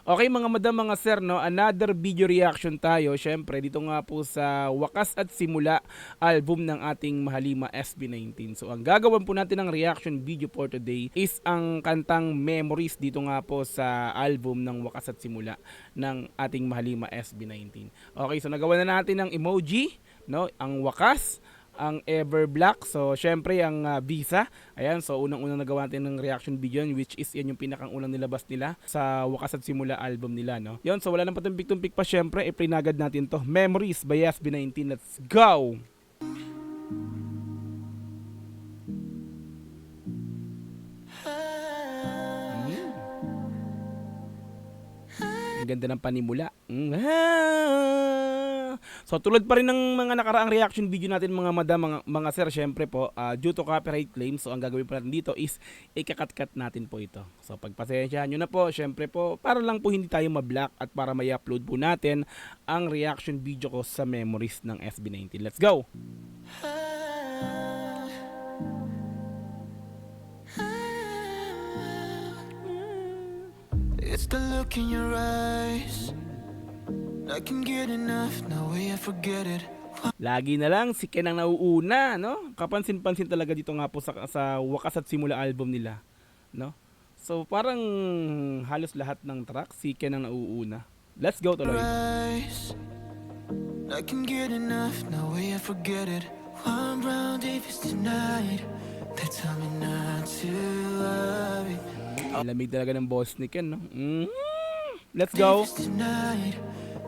Okay mga madam, mga sir, no, another video reaction tayo. Syempre, dito nga po sa Wakas at Simula album ng ating Mahalima SB19. So, ang gagawin po natin ng reaction video for today is ang kantang Memories dito nga po sa album ng Wakas at Simula ng ating Mahalima SB19. Okay, so nagawa na natin ng emoji, no, ang wakas, ang Ever Black. So, syempre, ang Visa. Ayan, so unang-unang nagawa natin ng reaction video yun, which is yan yung pinakang-unang nilabas nila sa Wakas at Simula album nila, no? Yun, so wala nang patumpik-tumpik pa, syempre, iprinagad natin to. Memories by SB19. Let's go! Ang ganda ng panimula. So tulad pa rin ng mga nakaraang reaction video natin mga madam, mga sir, syempre po, due to copyright claims, so ang gagawin po natin dito is ikakat-cut natin po ito. So pagpasensyahan nyo na po, syempre po, para lang po hindi tayo ma-block at para may upload po natin ang reaction video ko sa Memories ng SB19. Let's go! It's the look in your eyes. I can get enough, no way I forget it. Lagi na lang si Ken ang nauuna, no? Kapansin-pansin talaga dito nga po sa Wakas at Simula album nila, no? So parang halos lahat ng track si Ken ang nauuna. Let's go tuloy. I can get enough, no way I forget it. One round Davis tonight. They tell me not to worry. Lamig talaga ng boss ni Ken, no? Let's go.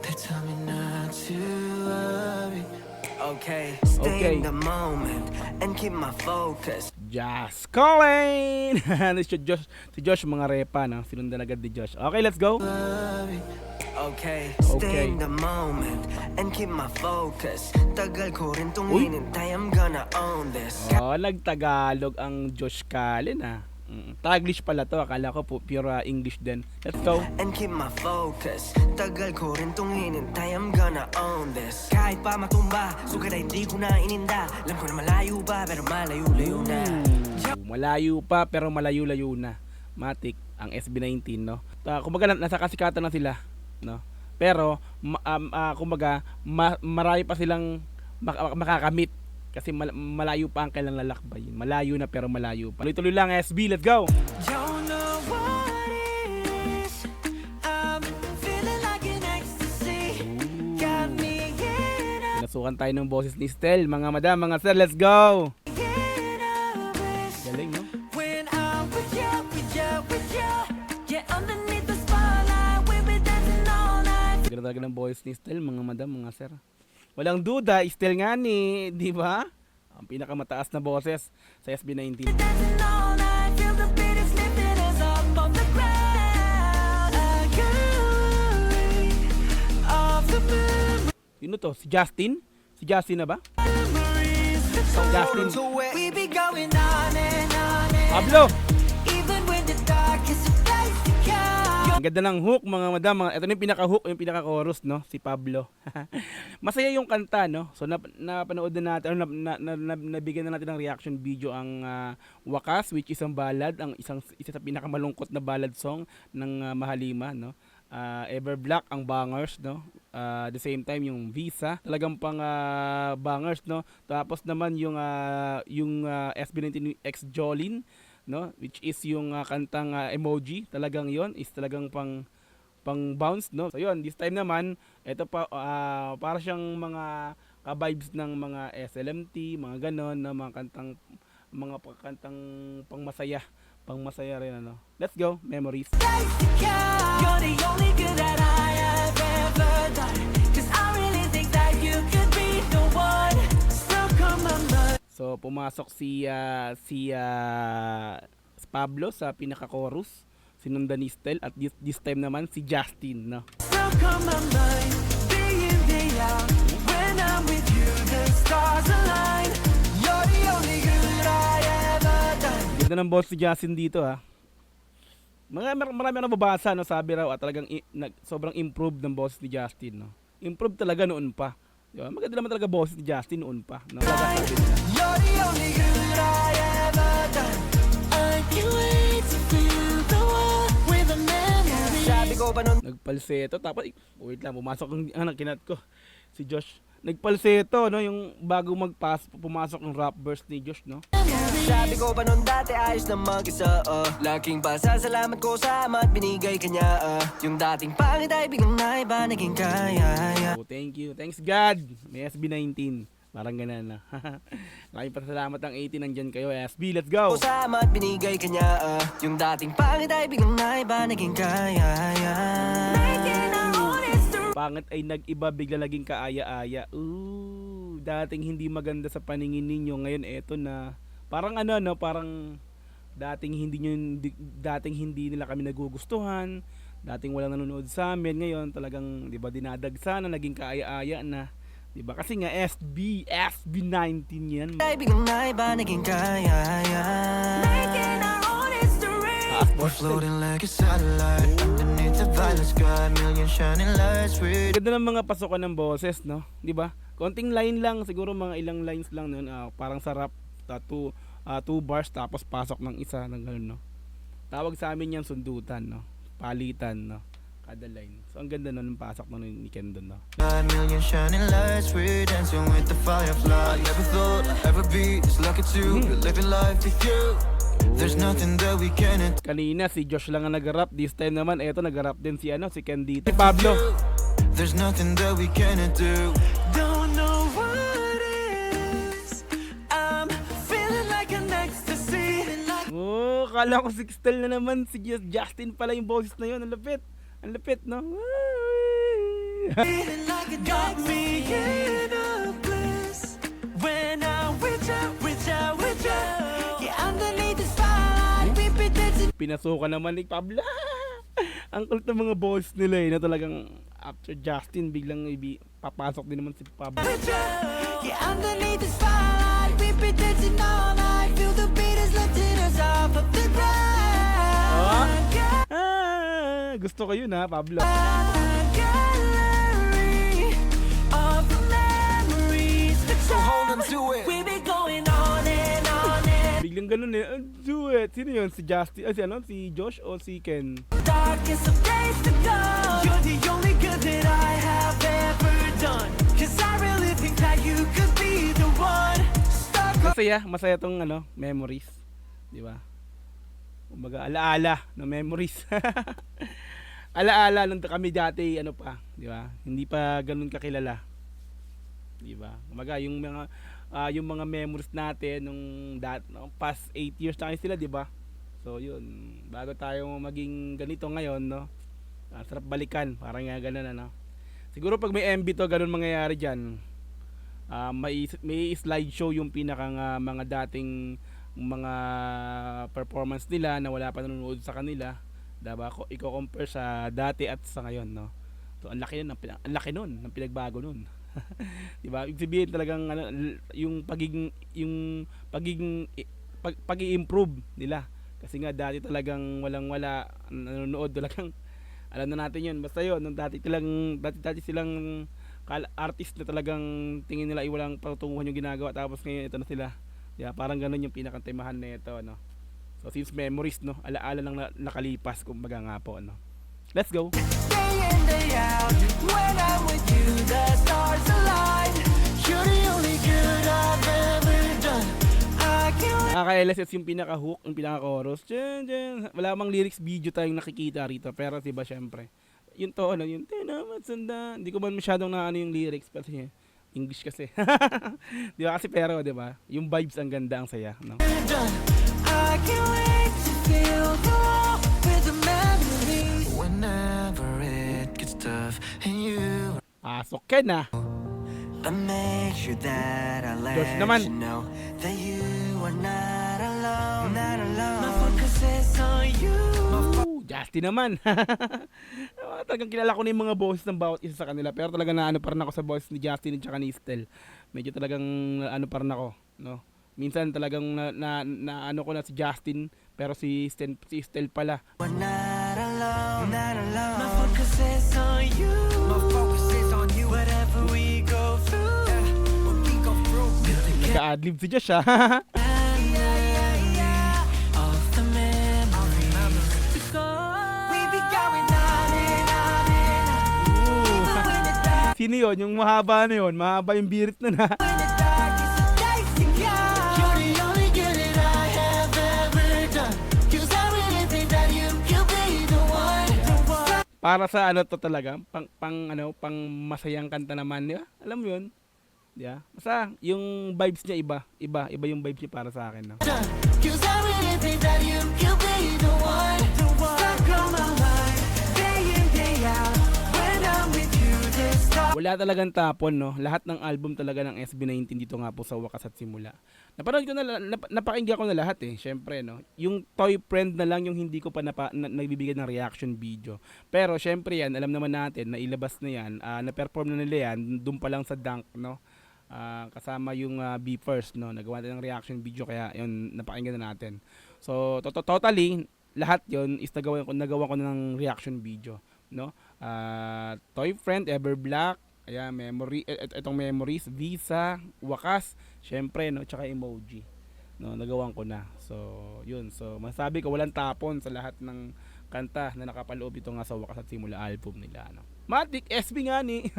They tell me not to worry. Okay, Okay. stay in the moment and keep my focus. Just calling. si Josh mga repa, no? Sinundan agad ni Josh. Okay, let's go. Okay, Okay. stay in the moment and keep my focus. Tagal ko rin tong hinintay, I'm gonna own this. Oh, nagtagalog ang Josh Callen, ah. Taglish pala to, akala ko po pure English din. Let's go. And keep my focus. Tagal ko rin tong hinintay, I'm gonna own this. Kahit pa matumba, sugat ay di ko na ininda. Alam ko na malayo pa, pero malayo-layo na. Malayo pa pero malayo-layo na. Matik ang SB19, no? Kumbaga nasa kasikatan na sila, no? Pero kumbaga marami pa silang makakamit kasi malayo pa ang kailang lalakbay. Malayo na pero malayo pa. Tuloy-tuloy lang SB, let's go. Don't know what it is. I'm feeling like an ecstasy. Got me getting Nasukan tayo ng boses ni Stel, mga madam, mga sir, let's go. nervous. Galing, no? When I'm with you, with you, with you. Get underneath the spotlight. We'll be dancing all night. Ganda talaga ng boses ni Stel, mga madam, mga sir. Walang duda, Stel nga ni, di ba? Ang pinakamataas na boses sa SB19. Dancing all night. Feel the beat is lifting us up off the ground. Again, off the moon. Sino to? Si Justin? Si Justin na ba? Memories. Justin. We be going on and on and Pablo! even when the darkest place to come. Ang ganda ng hook, mga madam. Ito na yung pinaka-hook, yung pinaka-chorus, no? Si Pablo. Masaya yung kanta, no? So, napanood na natin, nabigyan na natin ng reaction video ang Wakas, which is ang ballad, isa sa pinakamalungkot na ballad song ng Mahalima, no? Ever Black, ang bangers, no? The same time, yung Visa, talagang pang bangers, no? Tapos naman yung SB19 X Jolin, no, which is yung kantang emoji, talagang yon is talagang pang bounce, no. So yon, this time naman ito pa para siyang mga ka-vibes ng mga SLMT, mga ganon na mga kantang pangmasaya rin, ano. Let's go, Memories. You're the only good that I have ever done. 'Cause I really think that you could be the one. Stuck on my mind. So pumasok si Pablo sa pinaka-chorus, sinundan ni Stel, at this time naman si Justin, no. Stuck on my mind. Day in, day out. When I'm with you, the stars align. You're the only good I ever done. Ganda ng boss si Justin dito, ha. Marami ang nababasa, no, sabi raw at talagang sobrang improved ng boss ni Justin, no. Improved talaga noon pa. Diba? Maganda naman talaga boss ni Justin noon pa, no. Sabi nila. You're the only good I ever done. I can't wait to feel the one with a memory. Sabi ko ko pa nun Nagpalseto, tapos, wait lang, pumasok ang kinat ko, si Josh. Nagpalseto, no, yung bago pumasok yung rap verse ni Josh, no? Sabi ko pa nun dati ayos na mag-isa Laking pasasalamat ko sa ama at binigay kanya Yung dating pangit ay biglang naiba naging kaya Oh, thank you. Thanks God. May SB19. Parang ganun na. Maraming pasalamat ang 18 nandyan kayo. SB, let's go. Ko sa ama at binigay kanya Yung dating pangit ay biglang naiba naging kaya Making our own history. Pangit ay nag-iba, bigla naging kaaya-aya. Ooh, dating hindi maganda sa paningin ninyo, ngayon eto na. Parang ano, no, parang dating hindi nila kami nagugustuhan, dating walang nanonood sa amin, ngayon talagang 'di ba dinadagsa na, naging kaaya-aya na. 'Di ba? Kasi nga SB19 'yan. Ay biglang naiba naging kaya Making our own history. We're floating like a satellite underneath the violet sky, million shining lights. We Ganda ng mga pasokan ng boses, no? 'Di ba? Konting line lang, siguro mga ilang lines lang noon, parang sarap, two bars tapos pasok ng isa ng gano'n, no? Tawag sa amin yan sundutan, no? Palitan, no? Kada line. So ang ganda nun ng pasok nun ni Ken doon, no? got million shining lights. We're dancing with the firefly. Never thought I'd ever be this lucky to be living life with you. There's nothing that we can't Kanina si Josh lang ang nag-rap, this time naman eto nag-rap din si si Ken dito. Si Pablo. do. There's nothing that we cannot do. Don't know what it is. I'm feeling like an ecstasy. Oh, kala ko si Stel na naman, si Justin pala yung boses na yun. Ang lapit. Ang lapit, no? Feeling like it got me in a bliss. When I'm with you, with you, with you. Yeah, underneath the spotlight, we be dancing. Pinasukan naman ni Pablo. Ang kulit ng mga boses nila na talagang after Justin, biglang papasok din naman si Pablo. With you. Yeah, underneath the spotlight, we be dancing all night. Feel the beat is lifting us off of the ground. Gusto ko yun, ha, Pablo. Gallery of memories. So hold on to it. We be going on and on and Biglang ganun eh. Do it. Sino yun? Si Justin? Si Josh o si Ken? darkest of days to come. You're the only good that I have ever done. 'Cause I really think that you could be the one. Stuck Masaya tong memories. Di ba? Kumbaga, alaala ng memories. Alaala nung kami dati, di ba? Hindi pa ganun kakilala. Di ba? Kumbaga, yung mga memories natin nung past 8 years na sila, di ba? So, yun. Bago tayo maging ganito ngayon, no? Sarap balikan. Parang nga ganun, Siguro pag may MB to, ganun mangyayari dyan. May slideshow yung pinakang mga dating mga performance nila na wala pa nanonood sa kanila, diba? I-compare sa dati at sa ngayon, no? So ang laki nun ng pinagbago nun. Diba? Ibig sabihin talagang yung pag-i-improve nila, kasi nga dati talagang wala nanonood, talagang alam na natin yun. Basta yun, dati silang artist na talagang tingin nila ay walang patutunguhan yung ginagawa, tapos ngayon ito na sila. Yeah, parang ganun yung pinakantemahan na ito, no? So since memories, no, alaala lang nakalipas, kumbaga nga po, no? Let's go. day in, day out. When I'm with you, the stars align. You're the only good I've ever done. I can't Nakaka-LSS yung pinaka-hook, yung pinaka-chorus. Wala mang lyrics video tayong nakikita rito, pero diba syempre, yun to, yung tinamat sanda. Hindi ko man masyadong yung lyrics, kasi English kasi. Di ba? Kasi pero, di ba? Yung vibes ang ganda, ang saya, no? done. I can't wait to feel the warmth with the memories. Whenever it gets tough and you Pasok ka na. I make sure that I let Josh naman. you know that you are not alone, not alone. My focus is on you. Justin naman. Talagang kilala ko na yung mga boses ng bawat isa sa kanila, pero talagang naano pa rin ako sa boses ni Justin at saka ni Stel. Medyo talagang pa rin ako, no? Minsan talagang na ko na si Justin, pero si Stel pala. We're not alone, not alone. My focus is on you. My focus is on you. Whatever we go through. What we go through. Nagka-adlib si Josh, ha? Of the memories. We be going on and Sino yun? Yung mahaba na yun. Mahaba yung birit na na. When the darkest of nights and You're the only good that I have ever done. 'Cause I really think that you could be the one. Para sa ano to talaga, pang masayang kanta naman, di ba? Alam mo yun? Di ba? Basta yung vibes niya iba yung vibes niya para sa akin, no? 'Cause I really think that you could be the one. Stuck on my mind, day in, day out. When I'm with you, this time. Wala talagang tapon, no? Lahat ng album talaga ng SB19 dito nga po sa Wakas at Simula. Napanood ko na, napakinggan ko na lahat eh, syempre, no? Yung Toy Friend na lang yung hindi ko pa nagbibigay ng reaction video. Pero syempre yan, alam naman natin na ilabas na yan, na-perform na nila yan, doon pa lang sa Dunk, no? Kasama yung Be First, no? Nagawa na ng reaction video, kaya yun, napakinggan na natin. So, totally, lahat yon is nagawa ko na ng reaction video, no? Toy Friend, Ever Black, ayan, itong Memories, Visa, Wakas, syempre, no? Tsaka Emoji, no? Nagawan ko na. So, yun. So, masabi ko, walang tapon sa lahat ng kanta na nakapaloob ito nga sa Wakas at Simula album nila, no? Matik, SB nga ni.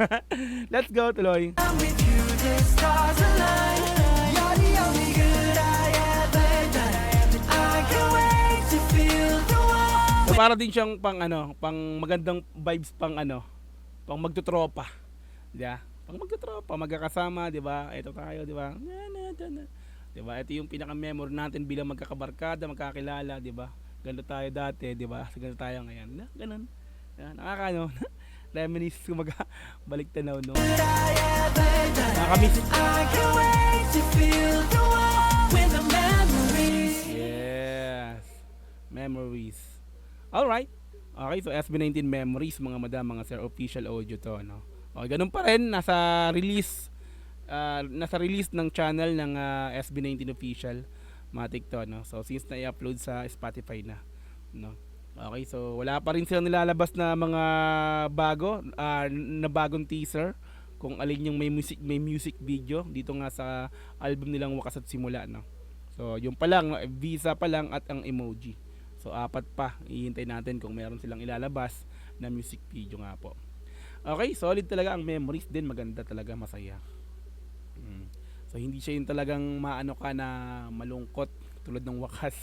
Let's go, tuloy. I'm with you, the stars align. You're the only good I ever done. I can't wait to feel the one. So, para din siyang pang magandang vibes pang magtutropa. Di ba? Pang magtutropa, magkakasama, di ba? Ito tayo, di ba? Di ba? Ito yung pinaka-memory natin bilang magkakabarkada, magkakilala, di ba? Ganito tayo dati, di ba? Ganito tayo ngayon. Ganun. Nakakano. Reminisce kumaga balik tanaw, no? Nakakamiss. I can't wait to feel the one with the memories. Yes. Memories. Alright. Okay, so SB19 Memories, mga madam, mga sir, official audio to, no? Okay, ganun pa rin, nasa release ng channel ng SB19 official, matik to, no? So, since na-i-upload sa Spotify na, no? Okay, so wala pa rin silang nilalabas na mga bagong teaser kung alin yung may music video dito nga sa album nilang Wakas at Simula, no? So, yung pa lang, Visa pa lang at ang Emoji. So, 4 pa. Ihintay natin kung meron silang ilalabas na music video nga po. Okay, solid talaga ang Memories din, maganda talaga, masaya. So, hindi siya yung talagang maano ka na malungkot tulad ng Wakas.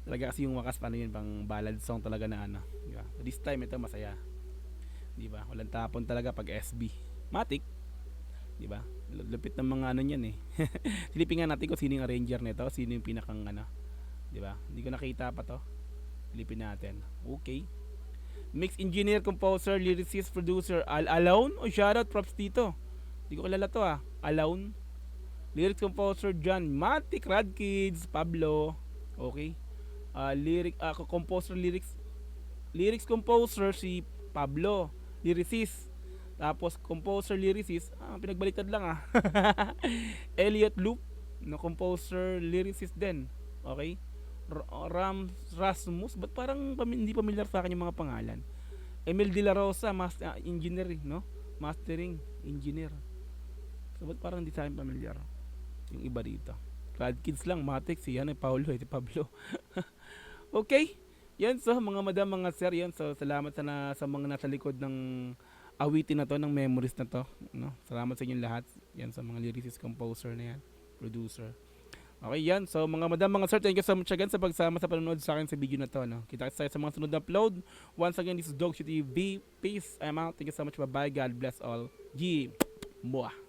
Talaga kasi yung Wakas, paano yun, pang ballad song talaga na ano, di ba? This time ito masaya, di ba? Walang tapon talaga pag SB matik, di ba? Lupit ng mga ano niyan eh. Silipin nga natin kung sino yung arranger nito, sino yung pinakang ano, di ba? Hindi ko nakita pa to. Silipin natin. Okay, mix engineer, composer, lyricist, producer, Alone. O shoutout, props dito. Hindi ko kilala to Alone. Lyrics composer John Matic, Rad Kids, Pablo. Okay. Composer lyrics composer si Pablo, lyricist. Tapos composer lyricist, pinagbaliktad lang Elliot Loop, no, composer lyricist din. Okay. Rasmus, but parang hindi familiar sa akin yung mga pangalan. Emil De La Rosa, engineer, no? Mastering engineer. So, but parang hindi sa akin familiar yung iba dito. Rad Kids lang, Matic, si Pablo. Okay. Yan, so mga madam, mga sir, yan. So, salamat sa mga nasa likod ng awitin na to, ng Memories na to, no? Salamat sa inyong lahat. Yan, sa mga lyricist, composer na yan, producer. Okay, yan. So, mga madam, mga sir, thank you so much again sa pagsama sa panonood sa akin sa video na to, no? Kita tayo sa mga sunod na upload. Once again, this is Dog TV. Peace. I'm out. Thank you so much. Bye-bye. God bless all. G. Mwah.